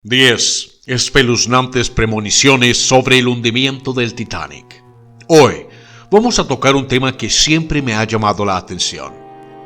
10 espeluznantes premoniciones sobre el hundimiento del Titanic. Hoy vamos a tocar un tema que siempre me ha llamado la atención,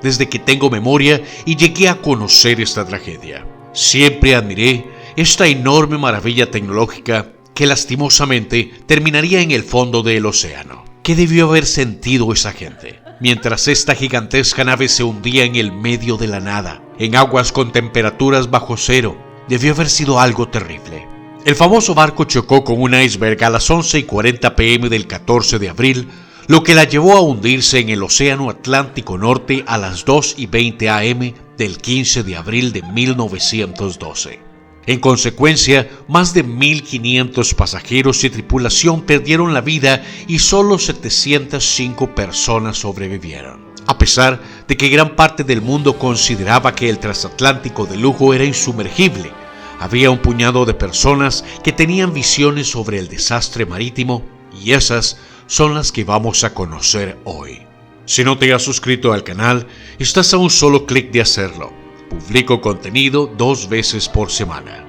desde que tengo memoria y llegué a conocer esta tragedia. Siempre admiré esta enorme maravilla tecnológica que lastimosamente terminaría en el fondo del océano. ¿Qué debió haber sentido esa gente mientras esta gigantesca nave se hundía en el medio de la nada, en aguas con temperaturas bajo cero? Debió haber sido algo terrible. El famoso barco chocó con un iceberg a las 11:40 p.m. del 14 de abril, lo que la llevó a hundirse en el Océano Atlántico Norte a las 2:20 a.m. del 15 de abril de 1912. En consecuencia, más de 1.500 pasajeros y tripulación perdieron la vida y solo 705 personas sobrevivieron. A pesar de que gran parte del mundo consideraba que el transatlántico de lujo era insumergible, había un puñado de personas que tenían visiones sobre el desastre marítimo, y esas son las que vamos a conocer hoy. Si no te has suscrito al canal, estás a un solo clic de hacerlo. Publico contenido 2 veces por semana.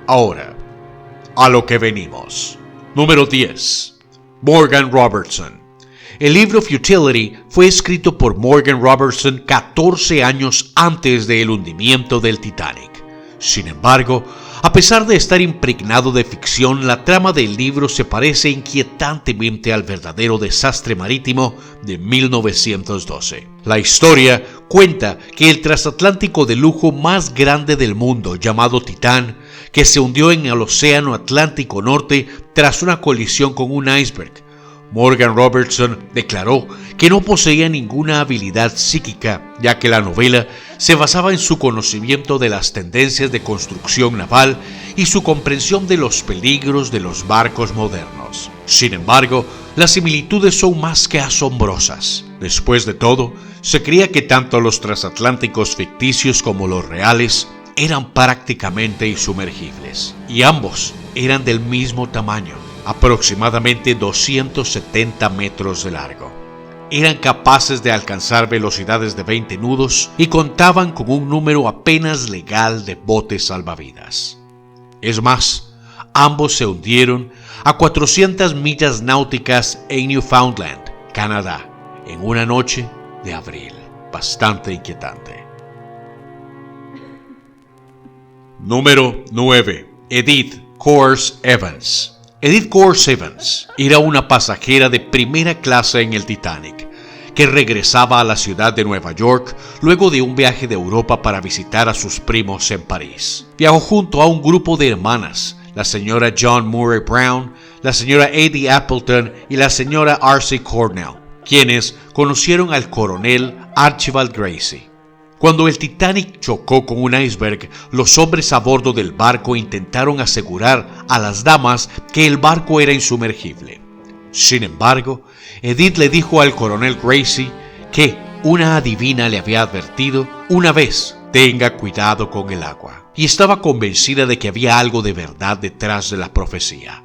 Ahora, a lo que venimos. Número 10. Morgan Robertson. El libro Futility fue escrito por Morgan Robertson 14 años antes del hundimiento del Titanic. Sin embargo, a pesar de estar impregnado de ficción, la trama del libro se parece inquietantemente al verdadero desastre marítimo de 1912. La historia cuenta que el transatlántico de lujo más grande del mundo, llamado Titán, que se hundió en el Océano Atlántico Norte tras una colisión con un iceberg. Morgan Robertson declaró que no poseía ninguna habilidad psíquica, ya que la novela se basaba en su conocimiento de las tendencias de construcción naval y su comprensión de los peligros de los barcos modernos. Sin embargo, las similitudes son más que asombrosas. Después de todo, se creía que tanto los transatlánticos ficticios como los reales eran prácticamente insumergibles, y ambos eran del mismo tamaño, aproximadamente 270 metros de largo. Eran capaces de alcanzar velocidades de 20 nudos y contaban con un número apenas legal de botes salvavidas. Es más, ambos se hundieron a 400 millas náuticas en Newfoundland, Canadá, en una noche de abril. Bastante inquietante. Número 9. Edith Course Evans. Edith Course Evans era una pasajera de primera clase en el Titanic, que regresaba a la ciudad de Nueva York luego de un viaje de Europa para visitar a sus primos en París. Viajó junto a un grupo de hermanas, la señora John Murray Brown, la señora Addie Appleton y la señora R.C. Cornell, quienes conocieron al coronel Archibald Gracie. Cuando el Titanic chocó con un iceberg, los hombres a bordo del barco intentaron asegurar a las damas que el barco era insumergible. Sin embargo, Edith le dijo al coronel Gracie que una adivina le había advertido una vez: tenga cuidado con el agua, y estaba convencida de que había algo de verdad detrás de la profecía.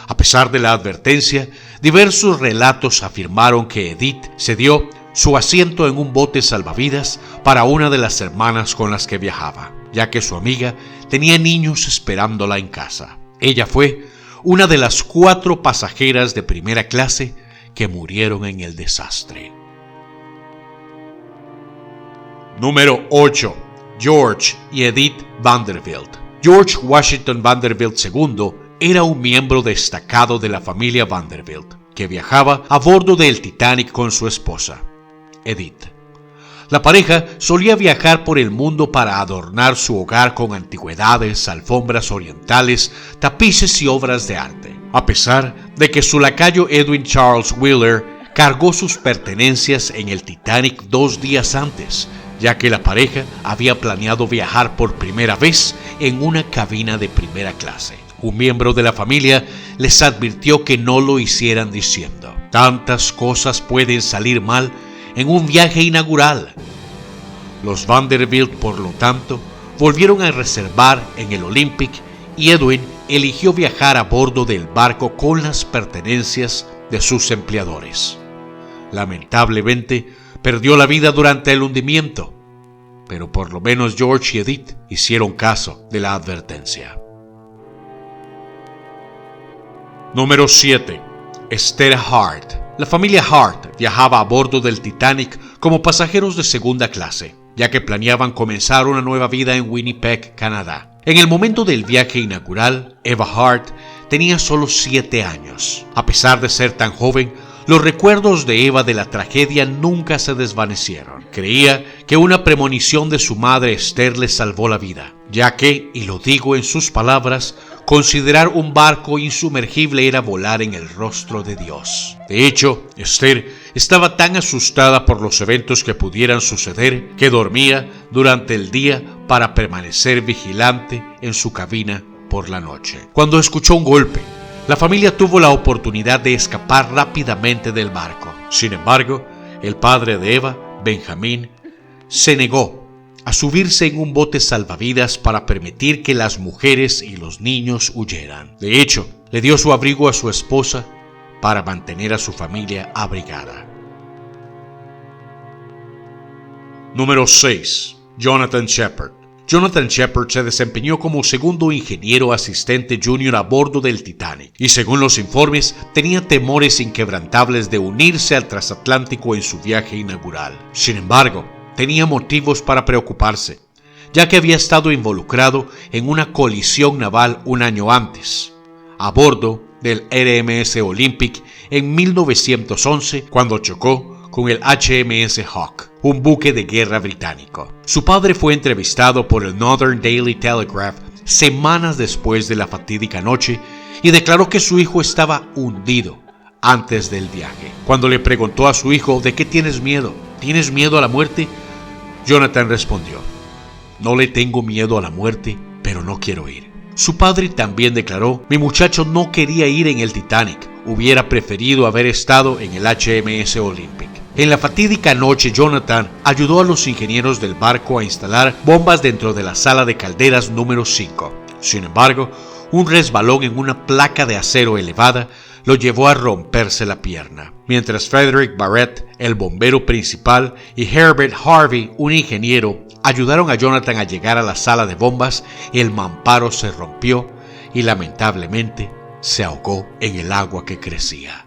A pesar de la advertencia, diversos relatos afirmaron que Edith cedió su asiento en un bote salvavidas para una de las hermanas con las que viajaba, ya que su amiga tenía niños esperándola en casa. Ella fue una de las 4 pasajeras de primera clase que murieron en el desastre. Número 8. George y Edith Vanderbilt. George Washington Vanderbilt II era un miembro destacado de la familia Vanderbilt, que viajaba a bordo del Titanic con su esposa, Edith. La pareja solía viajar por el mundo para adornar su hogar con antigüedades, alfombras orientales, tapices y obras de arte. A pesar de que su lacayo Edwin Charles Wheeler cargó sus pertenencias en el Titanic 2 días antes, ya que la pareja había planeado viajar por primera vez en una cabina de primera clase. Un miembro de la familia les advirtió que no lo hicieran, diciendo: tantas cosas pueden salir mal en un viaje inaugural. Los Vanderbilt, por lo tanto, volvieron a reservar en el Olympic, y Edwin eligió viajar a bordo del barco con las pertenencias de sus empleadores. Lamentablemente, perdió la vida durante el hundimiento, pero por lo menos George y Edith hicieron caso de la advertencia. Número 7. Esther Hart. La familia Hart viajaba a bordo del Titanic como pasajeros de segunda clase, ya que planeaban comenzar una nueva vida en Winnipeg, Canadá. En el momento del viaje inaugural, Eva Hart tenía solo 7 años. A pesar de ser tan joven, los recuerdos de Eva de la tragedia nunca se desvanecieron. Creía que una premonición de su madre Esther le salvó la vida, ya que, y lo digo en sus palabras, considerar un barco insumergible era volar en el rostro de Dios. De hecho, Esther estaba tan asustada por los eventos que pudieran suceder que dormía durante el día para permanecer vigilante en su cabina por la noche. Cuando escuchó un golpe, la familia tuvo la oportunidad de escapar rápidamente del barco. Sin embargo, el padre de Eva, Benjamín, se negó a subirse en un bote salvavidas para permitir que las mujeres y los niños huyeran. De hecho, le dio su abrigo a su esposa para mantener a su familia abrigada. Número 6. Jonathan Shepard. Jonathan Shepard se desempeñó como segundo ingeniero asistente junior a bordo del Titanic y, según los informes, tenía temores inquebrantables de unirse al transatlántico en su viaje inaugural. Sin embargo, tenía motivos para preocuparse, ya que había estado involucrado en una colisión naval un año antes, a bordo del RMS Olympic en 1911, cuando chocó con el HMS Hawke, un buque de guerra británico. Su padre fue entrevistado por el Northern Daily Telegraph semanas después de la fatídica noche y declaró que su hijo estaba hundido antes del viaje. Cuando le preguntó a su hijo: ¿de qué tienes miedo? ¿Tienes miedo a la muerte? Jonathan respondió: no le tengo miedo a la muerte, pero no quiero ir. Su padre también declaró: mi muchacho no quería ir en el Titanic, hubiera preferido haber estado en el HMS Olympic. En la fatídica noche, Jonathan ayudó a los ingenieros del barco a instalar bombas dentro de la sala de calderas número 5. Sin embargo, un resbalón en una placa de acero elevada lo llevó a romperse la pierna. Mientras Frederick Barrett, el bombero principal, y Herbert Harvey, un ingeniero, ayudaron a Jonathan a llegar a la sala de bombas, el mamparo se rompió y lamentablemente se ahogó en el agua que crecía.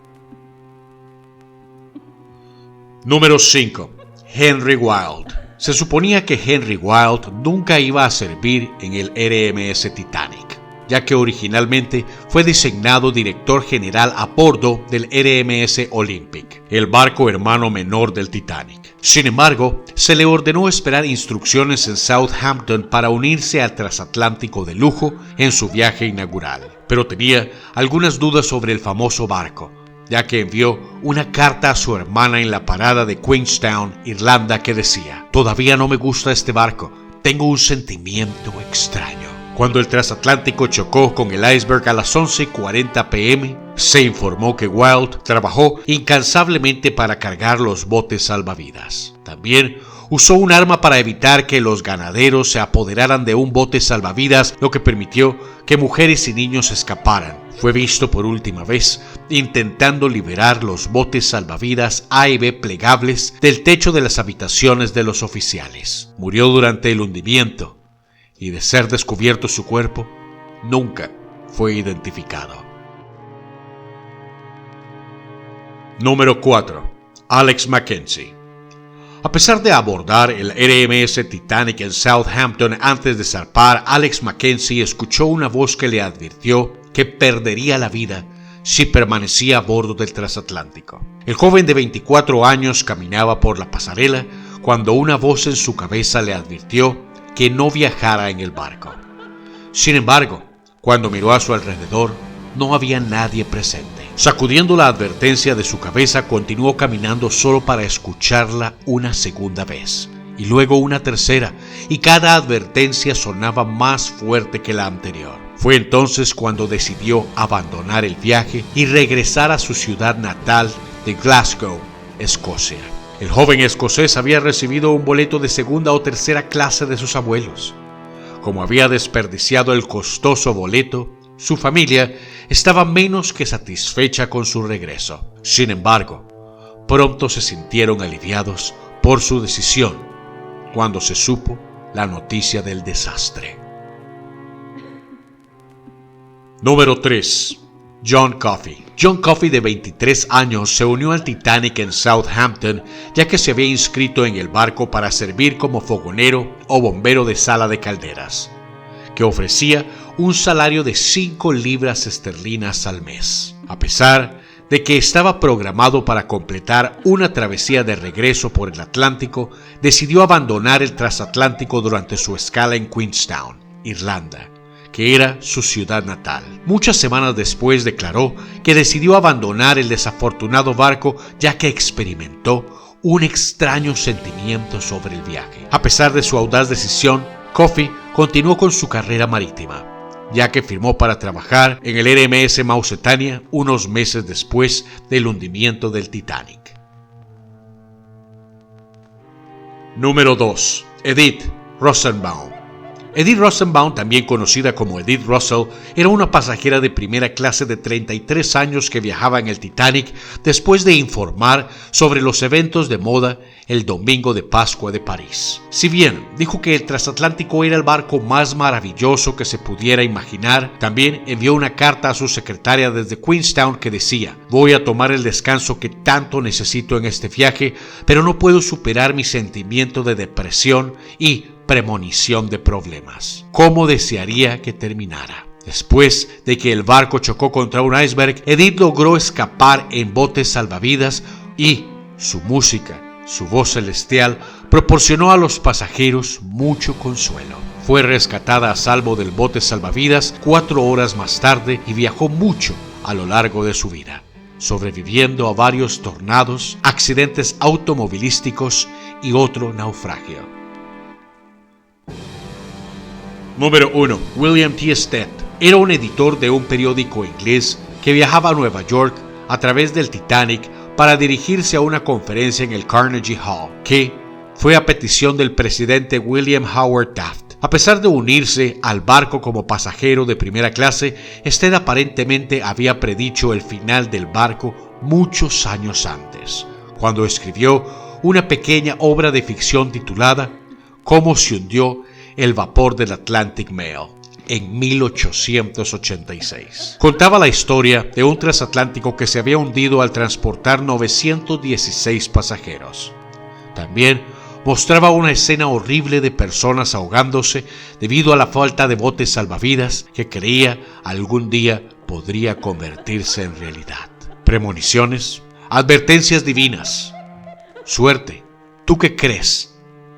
Número 5. Henry Wilde. Se suponía que Henry Wilde nunca iba a servir en el RMS Titanic, ya que originalmente fue designado director general a bordo del RMS Olympic, el barco hermano menor del Titanic. Sin embargo, se le ordenó esperar instrucciones en Southampton para unirse al transatlántico de lujo en su viaje inaugural, pero tenía algunas dudas sobre el famoso barco, ya que envió una carta a su hermana en la parada de Queenstown, Irlanda, que decía: todavía no me gusta este barco, tengo un sentimiento extraño. Cuando el transatlántico chocó con el iceberg a las 11:40 p.m., se informó que Wilde trabajó incansablemente para cargar los botes salvavidas. También usó un arma para evitar que los ganaderos se apoderaran de un bote salvavidas, lo que permitió que mujeres y niños escaparan. Fue visto por última vez intentando liberar los botes salvavidas A y B plegables del techo de las habitaciones de los oficiales. Murió durante el hundimiento y, de ser descubierto su cuerpo, nunca fue identificado. Número 4. Alex Mackenzie. A pesar de abordar el RMS Titanic en Southampton antes de zarpar, Alex Mackenzie escuchó una voz que le advirtió que perdería la vida si permanecía a bordo del transatlántico. El joven de 24 años caminaba por la pasarela cuando una voz en su cabeza le advirtió que no viajara en el barco. Sin embargo, cuando miró a su alrededor, no había nadie presente. Sacudiendo la advertencia de su cabeza, continuó caminando solo para escucharla una segunda vez, y luego una tercera, y cada advertencia sonaba más fuerte que la anterior. Fue entonces cuando decidió abandonar el viaje y regresar a su ciudad natal de Glasgow, Escocia. El joven escocés había recibido un boleto de segunda o tercera clase de sus abuelos. Como había desperdiciado el costoso boleto, su familia estaba menos que satisfecha con su regreso. Sin embargo, pronto se sintieron aliviados por su decisión cuando se supo la noticia del desastre. Número 3. John Coffey. John Coffey, de 23 años, se unió al Titanic en Southampton, ya que se había inscrito en el barco para servir como fogonero o bombero de sala de calderas, que ofrecía un salario de 5 libras esterlinas al mes. A pesar de que estaba programado para completar una travesía de regreso por el Atlántico, decidió abandonar el transatlántico durante su escala en Queenstown, Irlanda, que era su ciudad natal. Muchas semanas después declaró que decidió abandonar el desafortunado barco ya que experimentó un extraño sentimiento sobre el viaje. A pesar de su audaz decisión, Coffey continuó con su carrera marítima, ya que firmó para trabajar en el RMS Mausetania unos meses después del hundimiento del Titanic. Número 2. Edith Rosenbaum. Edith Rosenbaum, también conocida como Edith Russell, era una pasajera de primera clase de 33 años que viajaba en el Titanic después de informar sobre los eventos de moda el domingo de Pascua de París. Si bien dijo que el transatlántico era el barco más maravilloso que se pudiera imaginar, también envió una carta a su secretaria desde Queenstown que decía: voy a tomar el descanso que tanto necesito en este viaje, pero no puedo superar mi sentimiento de depresión y premonición de problemas. ¿Cómo desearía que terminara? Después de que el barco chocó contra un iceberg, Edith logró escapar en botes salvavidas y su música, su voz celestial, proporcionó a los pasajeros mucho consuelo. Fue rescatada a salvo del bote salvavidas 4 horas más tarde y viajó mucho a lo largo de su vida, sobreviviendo a varios tornados, accidentes automovilísticos y otro naufragio. Número 1. William T. Stead. Era un editor de un periódico inglés que viajaba a Nueva York a través del Titanic para dirigirse a una conferencia en el Carnegie Hall, que fue a petición del presidente William Howard Taft. A pesar de unirse al barco como pasajero de primera clase, Stead aparentemente había predicho el final del barco muchos años antes, cuando escribió una pequeña obra de ficción titulada Cómo se hundió el vapor del Atlantic Mail en 1886. Contaba la historia de un transatlántico que se había hundido al transportar 916 pasajeros. También mostraba una escena horrible de personas ahogándose debido a la falta de botes salvavidas que creía algún día podría convertirse en realidad. Premoniciones, advertencias divinas, suerte. ¿Tú qué crees?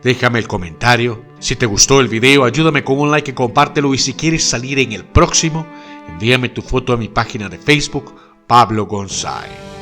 Déjame el comentario. Si te gustó el video, ayúdame con un like y compártelo. Y si quieres salir en el próximo, envíame tu foto a mi página de Facebook, Pablo González.